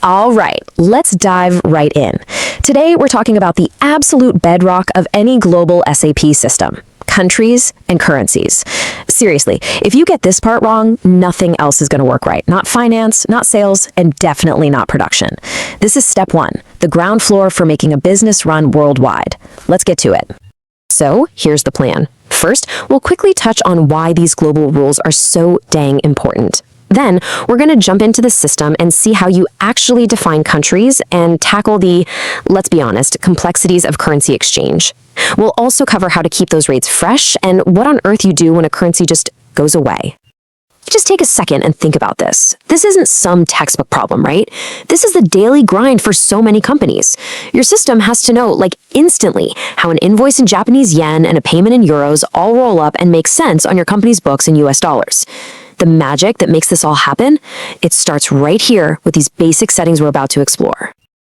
All right, let's dive right in. Today, we're talking about the absolute bedrock of any global SAP system: countries and currencies. Seriously, if you get this part wrong, nothing else is going to work right. Not finance, not sales, and definitely not production. This is step one, the ground floor for making a business run worldwide. Let's get to it. So, here's the plan. First, we'll quickly touch on why these global rules are so dang important. Then, we're going to jump into the system and see how you actually define countries and tackle the, let's be honest, complexities of currency exchange. We'll also cover how to keep those rates fresh and what on earth you do when a currency just goes away. Just take a second and think about this. This isn't some textbook problem, right? This is the daily grind for so many companies. Your system has to know, like instantly, how an invoice in Japanese yen and a payment in euros all roll up and make sense on your company's books in US dollars. The magic that makes this all happen, it starts right here with these basic settings we're about to explore.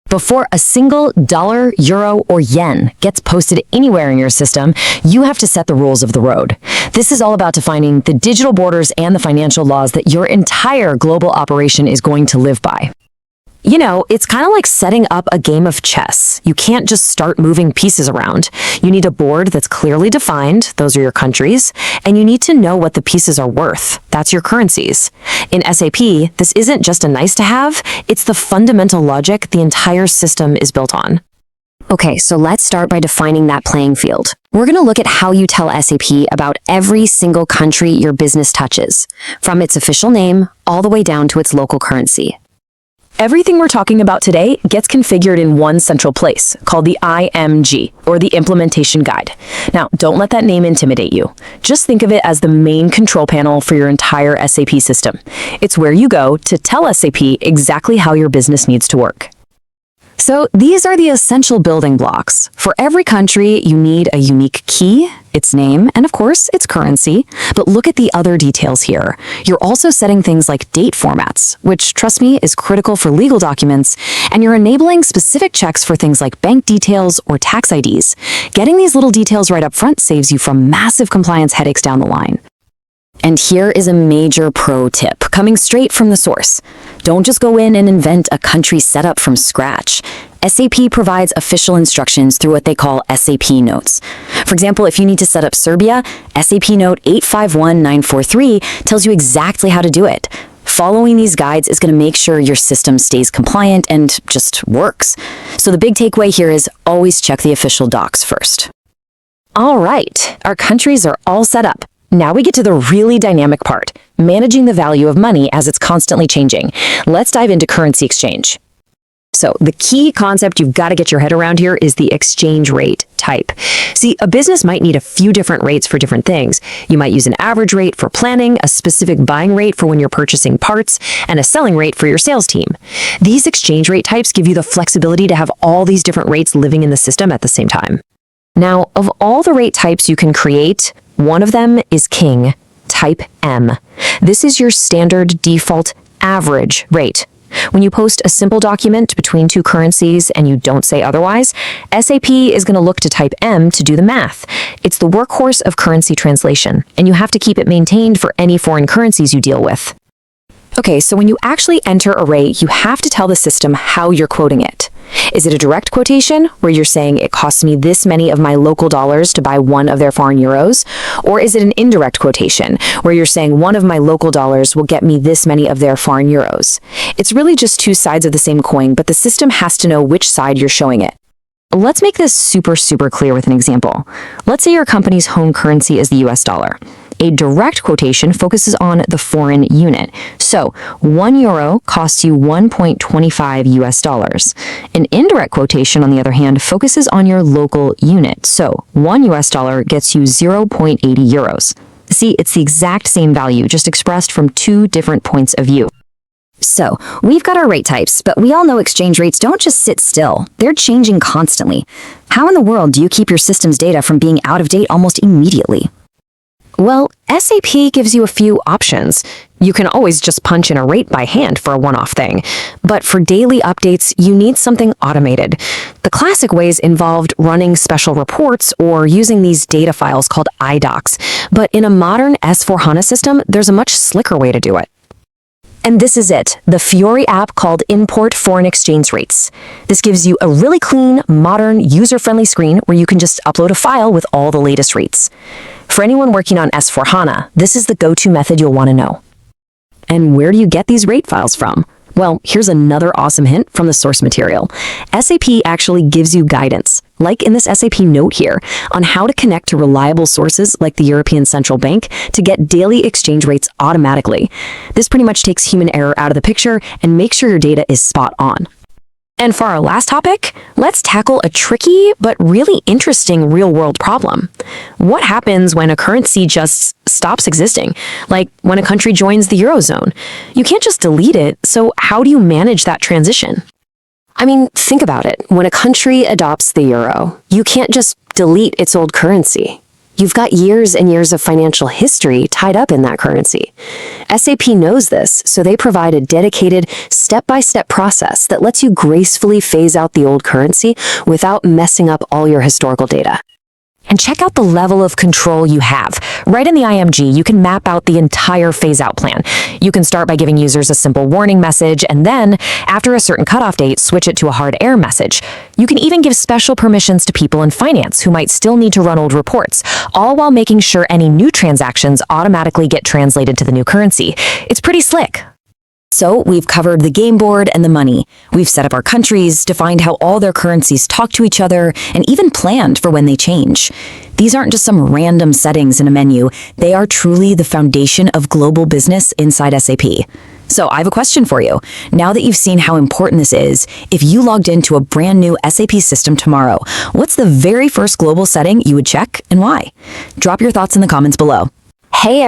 Before a single dollar, euro, or yen gets posted anywhere in your system, you have to set the rules of the road. This is all about defining the digital borders and the financial laws that your entire global operation is going to live by. You know, it's kind of like setting up a game of chess. You can't just start moving pieces around. You need a board that's clearly defined, those are your countries, and you need to know what the pieces are worth. That's your currencies. In SAP, this isn't just a nice to have, it's the fundamental logic the entire system is built on. Okay, so let's start by defining that playing field. We're going to look at how you tell SAP about every single country your business touches, from its official name all the way down to its local currency. Everything we're talking about today gets configured in one central place, called the IMG, or the Implementation Guide. Now, don't let that name intimidate you. Just think of it as the main control panel for your entire SAP system. It's where you go to tell SAP exactly how your business needs to work. So these are the essential building blocks. For every country, you need a unique key, its name, and of course, its currency. But look at the other details here. You're also setting things like date formats, which, trust me, is critical for legal documents, and you're enabling specific checks for things like bank details or tax IDs. Getting these little details right up front saves you from massive compliance headaches down the line. And here is a major pro tip, coming straight from the source. Don't just go in and invent a country setup from scratch. SAP provides official instructions through what they call SAP notes. For example, if you need to set up Serbia, SAP note 851943 tells you exactly how to do it. Following these guides is going to make sure your system stays compliant and just works. So the big takeaway here is always check the official docs first. All right, our countries are all set up. Now we get to the really dynamic part, managing the value of money as it's constantly changing. Let's dive into currency exchange. So the key concept you've got to get your head around here is the exchange rate type. See, a business might need a few different rates for different things. You might use an average rate for planning, a specific buying rate for when you're purchasing parts, and a selling rate for your sales team. These exchange rate types give you the flexibility to have all these different rates living in the system at the same time. Now, of all the rate types you can create, one of them is king, type M. This is your standard default average rate. When you post a simple document between two currencies and you don't say otherwise, SAP is going to look to type M to do the math. It's the workhorse of currency translation, and you have to keep it maintained for any foreign currencies you deal with. Okay, so when you actually enter a rate, you have to tell the system how you're quoting it. Is it a direct quotation, where you're saying it costs me this many of my local dollars to buy one of their foreign euros? Or is it an indirect quotation, where you're saying one of my local dollars will get me this many of their foreign euros? It's really just two sides of the same coin, but the system has to know which side you're showing it. Let's make this super clear with an example. Let's say your company's home currency is the US dollar. A direct quotation focuses on the foreign unit. So, 1 euro costs you 1.25 US dollars. An indirect quotation, on the other hand, focuses on your local unit. So, 1 US dollar gets you 0.80 euros. See, it's the exact same value, just expressed from two different points of view. So, we've got our rate types, but we all know exchange rates don't just sit still. They're changing constantly. How in the world do you keep your system's data from being out of date almost immediately? Well, SAP gives you a few options. You can always just punch in a rate by hand for a one-off thing. But for daily updates, you need something automated. The classic ways involved running special reports or using these data files called iDocs. But in a modern S4HANA system, there's a much slicker way to do it. And this is it, the Fiori app called Import Foreign Exchange Rates. This gives you a really clean, modern, user-friendly screen where you can just upload a file with all the latest rates. For anyone working on S4HANA, this is the go-to method you'll want to know. And where do you get these rate files from? Well, here's another awesome hint from the source material. SAP actually gives you guidance, like in this SAP note here, on how to connect to reliable sources like the European Central Bank to get daily exchange rates automatically. This pretty much takes human error out of the picture and makes sure your data is spot on. And for our last topic, let's tackle a tricky but really interesting real-world problem. What happens when a currency just stops existing? Like when a country joins the Eurozone? You can't just delete it, so how do you manage that transition? I mean, think about it. When a country adopts the euro, you can't just delete its old currency. You've got years and years of financial history tied up in that currency. SAP knows this, so they provide a dedicated, step-by-step process that lets you gracefully phase out the old currency without messing up all your historical data. And check out the level of control you have. Right in the IMG, you can map out the entire phase-out plan. You can start by giving users a simple warning message, and then, after a certain cutoff date, switch it to a hard error message. You can even give special permissions to people in finance who might still need to run old reports, all while making sure any new transactions automatically get translated to the new currency. It's pretty slick. So we've covered the game board and the money. We've set up our countries, defined how all their currencies talk to each other, and even planned for when they change. These aren't just some random settings in a menu. They are truly the foundation of global business inside SAP. So I have a question for you. Now that you've seen how important this is, if you logged into a brand new SAP system tomorrow, what's the very first global setting you would check and why? Drop your thoughts in the comments below. Hey,